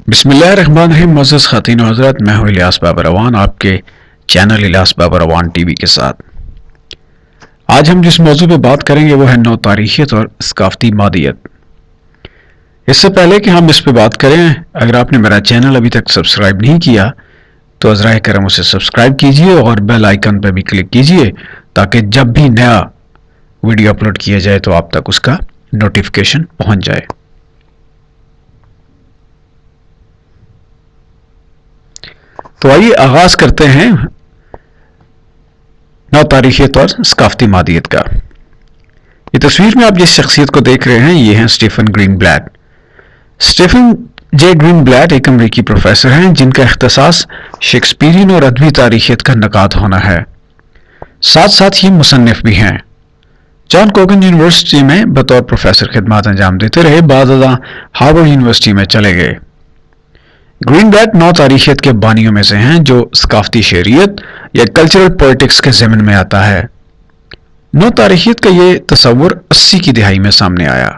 بسم اللہ الرحمن الرحیم۔ معزز خواتین و حضرات، میں ہوں الیاس بابر روان، آپ کے چینل الیاس بابر روان ٹی وی کے ساتھ۔ آج ہم جس موضوع پہ بات کریں گے وہ ہے نو تاریخیت اور ثقافتی مادیت۔ اس سے پہلے کہ ہم اس پہ بات کریں، اگر آپ نے میرا چینل ابھی تک سبسکرائب نہیں کیا تو عذرائے کرم اسے سبسکرائب کیجئے اور بیل آئیکن پہ بھی کلک کیجئے تاکہ جب بھی نیا ویڈیو اپلوڈ کیا جائے تو آپ تک اس کا نوٹیفیکیشن پہنچ جائے۔ تو آئیے آغاز کرتے ہیں نو تاریخیت اور ثقافتی مادیت کا۔ یہ تصویر میں آپ جس شخصیت کو دیکھ رہے ہیں یہ ہیں اسٹیفن گرین بلیٹ۔ اسٹیفن جے گرین بلیٹ ایک امریکی پروفیسر ہیں جن کا اختصاص شیکسپیرین اور ادبی تاریخیت کا نقاد ہونا ہے۔ ساتھ ساتھ ہی مصنف بھی ہیں۔ جان کوگن یونیورسٹی میں بطور پروفیسر خدمات انجام دیتے رہے، بعد ازاں ہارورڈ یونیورسٹی میں چلے گئے۔ گرین بلیٹ نو تاریخیت کے بانیوں میں سے ہیں جو ثقافتی شہریت یا کلچرل پولیٹکس کے ضمن میں آتا ہے۔ نو تاریخیت کا یہ تصور 80 کی دہائی میں سامنے آیا۔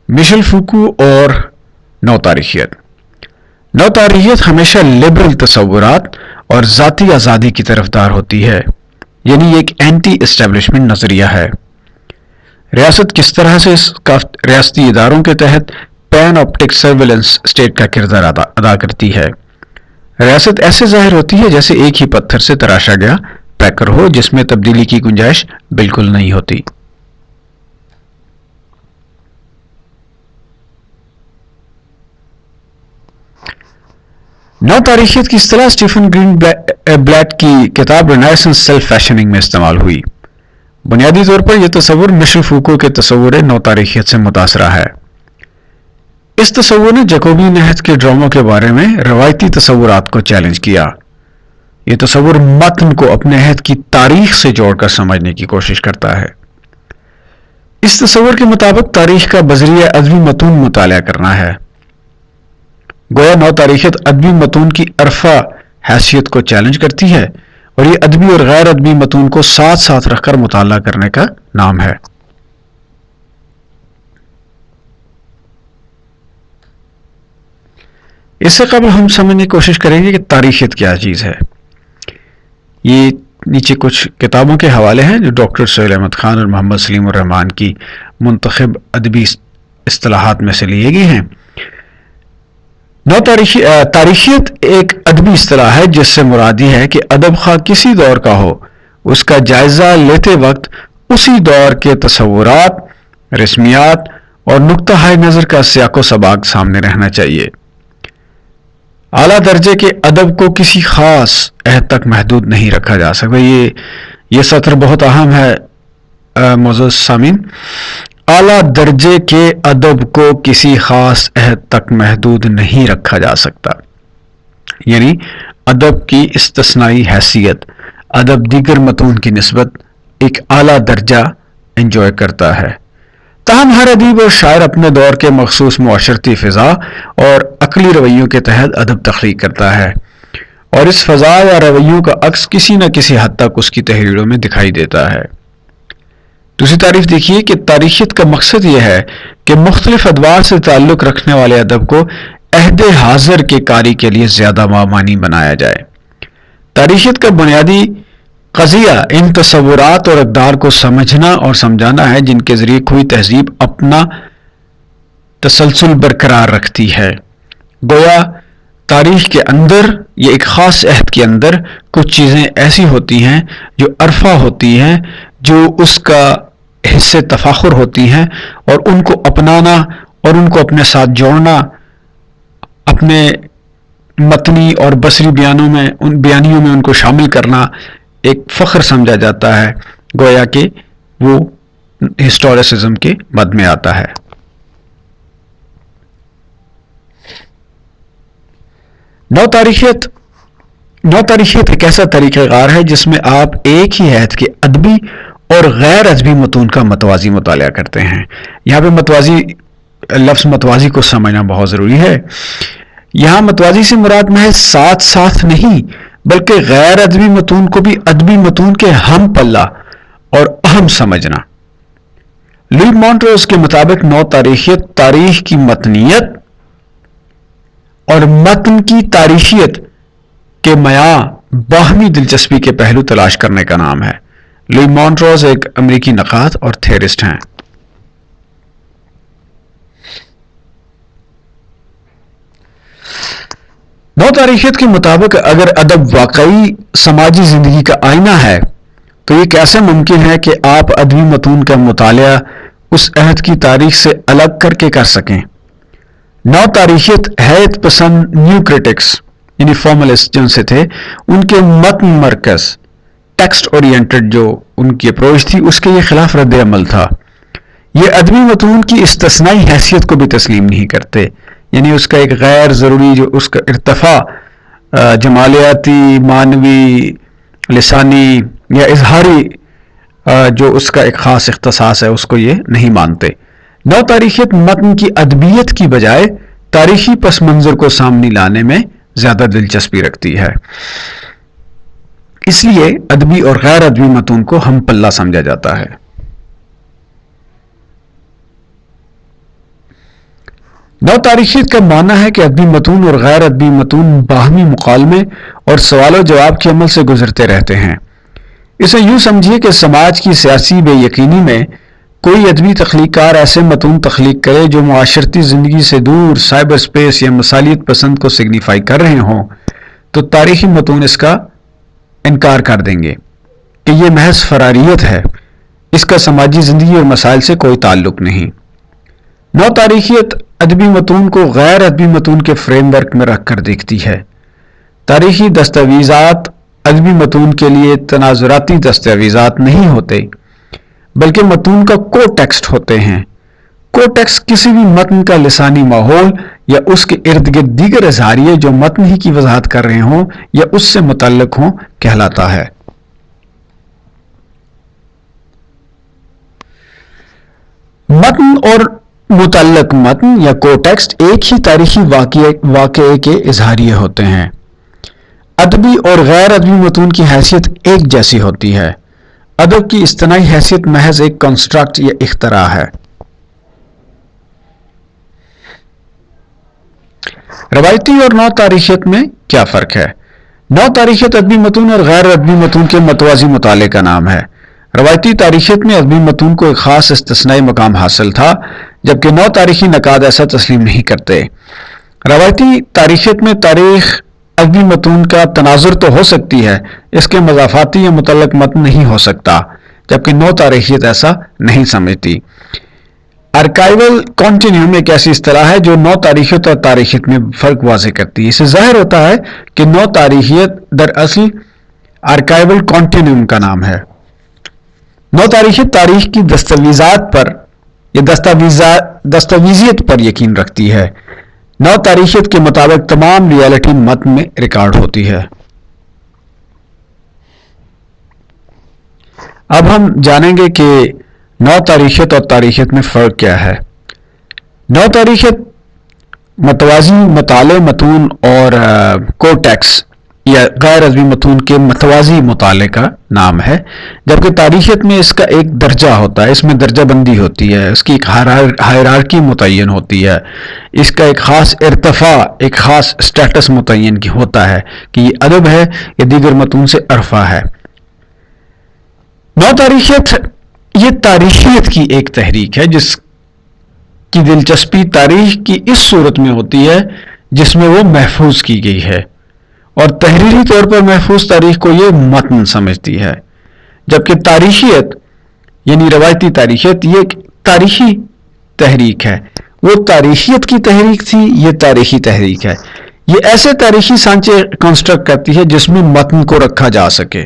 میشل فوکو اور نو تاریخیت۔ نو تاریخیت ہمیشہ لبرل تصورات اور ذاتی آزادی کی طرفدار ہوتی ہے، یعنی ایک اینٹی اسٹیبلشمنٹ نظریہ ہے۔ ریاست کس طرح سے ریاستی اداروں کے تحت پین آپٹک سرویلنس اسٹیٹ کا کردار ادا کرتی ہے۔ ریاست ایسے ظاہر ہوتی ہے جیسے ایک ہی پتھر سے تراشا گیا پیکر ہو جس میں تبدیلی کی گنجائش بالکل نہیں ہوتی۔ نو تاریخیت کی اصطلاح اسٹیفن گرین بلیٹ کی کتاب رینیسانس سیلف فیشننگ میں استعمال ہوئی۔ بنیادی طور پر یہ تصور میشل فوکو کے تصور نو تاریخیت سے متاثرہ ہے۔ اس تصور نے جیکوبین عہد کے ڈراموں کے بارے میں روایتی تصورات کو چیلنج کیا۔ یہ تصور متن کو اپنے عہد کی تاریخ سے جوڑ کر سمجھنے کی کوشش کرتا ہے۔ اس تصور کے مطابق تاریخ کا بذریعہ ادبی متون مطالعہ کرنا ہے۔ گویا نو تاریخیت ادبی متون کی عرفہ حیثیت کو چیلنج کرتی ہے اور یہ ادبی اور غیر ادبی متون کو ساتھ ساتھ رکھ کر مطالعہ کرنے کا نام ہے۔ اس سے قبل ہم سمجھنے کی کوشش کریں گے کہ تاریخیت کیا چیز ہے۔ یہ نیچے کچھ کتابوں کے حوالے ہیں جو ڈاکٹر سہیل احمد خان اور محمد سلیم الرحمان کی منتخب ادبی اصطلاحات میں سے لیے گئے ہیں۔ تاریخیت ایک ادبی اصطلاح ہے جس سے مراد یہ ہے کہ ادب خواہ کسی دور کا ہو، اس کا جائزہ لیتے وقت اسی دور کے تصورات، رسمیات اور نقطہ نظر کا سیاق و سباق سامنے رہنا چاہیے۔ اعلیٰ درجے کے ادب کو کسی خاص عہد تک محدود نہیں رکھا جا سکتا۔ یہ سطر بہت اہم ہے معزز سامعین۔ اعلیٰ درجے کے ادب کو کسی خاص عہد تک محدود نہیں رکھا جا سکتا، یعنی ادب کی استثنائی حیثیت ادب دیگر متون کی نسبت ایک اعلیٰ درجہ انجوائے کرتا ہے۔ تاہم ہر ادیب اور شاعر اپنے دور کے مخصوص معاشرتی فضا اور عقلی رویوں کے تحت ادب تخلیق کرتا ہے، اور اس فضا یا رویوں کا عکس کسی نہ کسی حد تک اس کی تحریروں میں دکھائی دیتا ہے۔ دوسری تعریف دیکھیے کہ تاریخیت کا مقصد یہ ہے کہ مختلف ادوار سے تعلق رکھنے والے ادب کو عہد حاضر کے قاری کے لیے زیادہ معنی بنایا جائے۔ تاریخیت کا بنیادی قضیہ ان تصورات اور اقدار کو سمجھنا اور سمجھانا ہے جن کے ذریعے کوئی تہذیب اپنا تسلسل برقرار رکھتی ہے۔ گویا تاریخ کے اندر یا ایک خاص عہد کے اندر کچھ چیزیں ایسی ہوتی ہیں جو عرفہ ہوتی ہیں، جو اس کا حصے تفاخر ہوتی ہیں، اور ان کو اپنانا اور ان کو اپنے ساتھ جوڑنا اپنے متنی اور بصری بیانیوں میں ان کو شامل کرنا ایک فخر سمجھا جاتا ہے، گویا کہ وہ ہسٹوریسزم کے مد میں آتا ہے۔ نو تاریخیت ایک ایسا طریقہ کار ہے جس میں آپ ایک ہی عہد کے ادبی اور غیر ادبی متون کا متوازی مطالعہ کرتے ہیں۔ یہاں پہ لفظ متوازی کو سمجھنا بہت ضروری ہے۔ یہاں متوازی سے مراد محض ساتھ ساتھ نہیں بلکہ غیر ادبی متون کو بھی ادبی متون کے ہم پلہ اور اہم سمجھنا۔ لوئی مونٹروز کے مطابق نو تاریخیت تاریخ کی متنیت اور متن کی تاریخیت کے میاں باہمی دلچسپی کے پہلو تلاش کرنے کا نام ہے۔ لوئی مونٹروز ایک امریکی نقاد اور تھیورسٹ ہیں۔ نو تاریخیت کے مطابق اگر ادب واقعی سماجی زندگی کا آئینہ ہے تو یہ کیسے ممکن ہے کہ آپ ادبی متون کا مطالعہ اس عہد کی تاریخ سے الگ کر کے کر سکیں؟ نو تاریخیت حیت پسند نیو کرٹکس یعنی فارملسٹ جن سے تھے، ان کے متن مرکز ٹیکسٹ اورینٹڈ جو ان کی اپروچ تھی اس کے یہ خلاف رد عمل تھا۔ یہ ادبی متون کی استثنائی حیثیت کو بھی تسلیم نہیں کرتے، یعنی اس کا ایک غیر ضروری جو اس کا ارتفاع جمالیاتی، معنوی، لسانی یا اظہاری جو اس کا ایک خاص اختصاص ہے اس کو یہ نہیں مانتے۔ نو تاریخیت متن کی ادبیت کی بجائے تاریخی پس منظر کو سامنے لانے میں زیادہ دلچسپی رکھتی ہے، اس لیے ادبی اور غیر ادبی متون کو ہم پلہ سمجھا جاتا ہے۔ نو تاریخیت کا ماننا ہے کہ ادبی متون اور غیر ادبی متون باہمی مکالمے اور سوال و جواب کے عمل سے گزرتے رہتے ہیں۔ اسے یوں سمجھیے کہ سماج کی سیاسی بے یقینی میں کوئی ادبی تخلیق کار ایسے متون تخلیق کرے جو معاشرتی زندگی سے دور سائبر سپیس یا مثالیت پسند کو سگنیفائی کر رہے ہوں تو تاریخی متون اس کا انکار کر دیں گے کہ یہ محض فراریت ہے، اس کا سماجی زندگی اور مسائل سے کوئی تعلق نہیں۔ نو تاریخیت ادبی متون کو غیر ادبی متون کے فریم ورک میں رکھ کر دیکھتی ہے۔ تاریخی دستاویزات ادبی متون کے لیے تناظراتی دستاویزات نہیں ہوتے بلکہ متون کا کو ٹیکسٹ ہوتے ہیں۔ کو ٹیکسٹ کسی بھی متن کا لسانی ماحول یا اس کے ارد گرد دیگر اظہاریے جو متن ہی کی وضاحت کر رہے ہوں یا اس سے متعلق ہوں کہلاتا ہے۔ متن اور متعلق متن یا کو ٹیکسٹ ایک ہی تاریخی واقعے کے اظہاریے ہوتے ہیں۔ ادبی اور غیر ادبی متون کی حیثیت ایک جیسی ہوتی ہے۔ ادب کی اصطناعی حیثیت محض ایک کنسٹرکٹ یا اختراع ہے۔ روایتی اور نو تاریخیت میں کیا فرق ہے؟ نو تاریخیت ادبی متون اور غیر ادبی متون کے متوازی مطالعے کا نام ہے۔ روایتی تاریخیت میں ادبی متون کو ایک خاص استثنائی مقام حاصل تھا، جبکہ نو تاریخی نقاد ایسا تسلیم نہیں کرتے۔ روایتی تاریخیت میں تاریخ ادبی متون کا تناظر تو ہو سکتی ہے، اس کے مضافاتی یا متعلق متن نہیں ہو سکتا، جبکہ نو تاریخیت ایسا نہیں سمجھتی۔ آرکائیول کانٹینیوم ایک ایسی اصطلاح ہے جو نو تاریخیت اور تاریخیت میں فرق واضح کرتی ہے۔ اس سے ظاہر ہوتا ہے کہ نو تاریخیت دراصل آرکائیول کانٹینیوم کا نام ہے۔ نو تاریخیت تاریخ کی دستاویزات پر یا دستاویزیت پر یقین رکھتی ہے۔ نو تاریخیت کے مطابق تمام ریالٹی متن میں ریکارڈ ہوتی ہے۔ اب ہم جانیں گے کہ نو تاریخیت اور تاریخیت میں فرق کیا ہے۔ نو تاریخیت متوازی مطالعے متون اور کو ٹیکس یا غیر ادبی متون کے متوازی مطالعے کا نام ہے، جبکہ تاریخیت میں اس کا ایک درجہ ہوتا ہے، اس میں درجہ بندی ہوتی ہے، اس کی ایک ہائرارکی متعین ہوتی ہے، اس کا ایک خاص ارتفاع، ایک خاص سٹیٹس متعین ہوتا ہے کہ یہ ادب ہے یا دیگر متون سے عرفہ ہے۔ نو تاریخیت یہ تاریخیت کی ایک تحریک ہے جس کی دلچسپی تاریخ کی اس صورت میں ہوتی ہے جس میں وہ محفوظ کی گئی ہے، اور تحریری طور پر محفوظ تاریخ کو یہ متن سمجھتی ہے، جبکہ تاریخیت یعنی روایتی تاریخیت یہ ایک تاریخی تحریک ہے۔ وہ تاریخیت کی تحریک تھی، یہ تاریخی تحریک ہے۔ یہ ایسے تاریخی سانچے کنسٹرکٹ کرتی ہے جس میں متن کو رکھا جا سکے،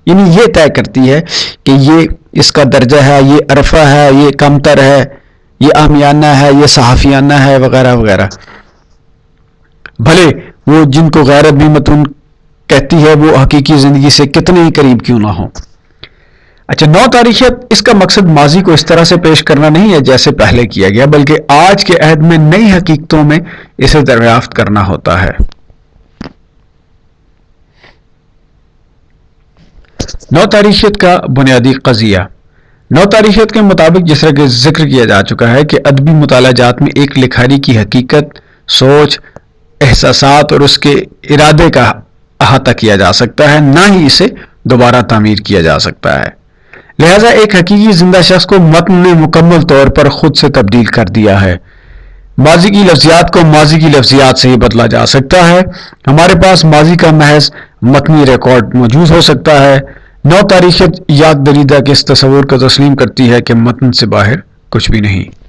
یعنی یہ طے کرتی ہے کہ یہ اس کا درجہ ہے، یہ عرفہ ہے، یہ کمتر ہے، یہ عامیانہ ہے، یہ صحافیانہ ہے، وغیرہ وغیرہ۔ بھلے وہ جن کو غیر ادبی متون کہتی ہے وہ حقیقی زندگی سے کتنے ہی قریب کیوں نہ ہوں۔ اچھا، نو تاریخیت اس کا مقصد ماضی کو اس طرح سے پیش کرنا نہیں ہے جیسے پہلے کیا گیا، بلکہ آج کے عہد میں نئی حقیقتوں میں اسے دریافت کرنا ہوتا ہے۔ نو تاریخیت کا بنیادی قضیہ۔ نو تاریخیت کے مطابق جس طرح کہ ذکر کیا جا چکا ہے کہ ادبی مطالعہ جات میں ایک لکھاری کی حقیقت، سوچ، احساسات اور اس کے ارادے کا احاطہ کیا جا سکتا ہے، نہ ہی اسے دوبارہ تعمیر کیا جا سکتا ہے۔ لہذا ایک حقیقی زندہ شخص کو متن نے مکمل طور پر خود سے تبدیل کر دیا ہے۔ ماضی کی لفظیات کو ماضی کی لفظیات سے ہی بدلا جا سکتا ہے۔ ہمارے پاس ماضی کا محض متنی ریکارڈ موجود ہو سکتا ہے۔ نو تاریخیت یاد دریدہ کے اس تصور کو تسلیم کرتی ہے کہ متن سے باہر کچھ بھی نہیں۔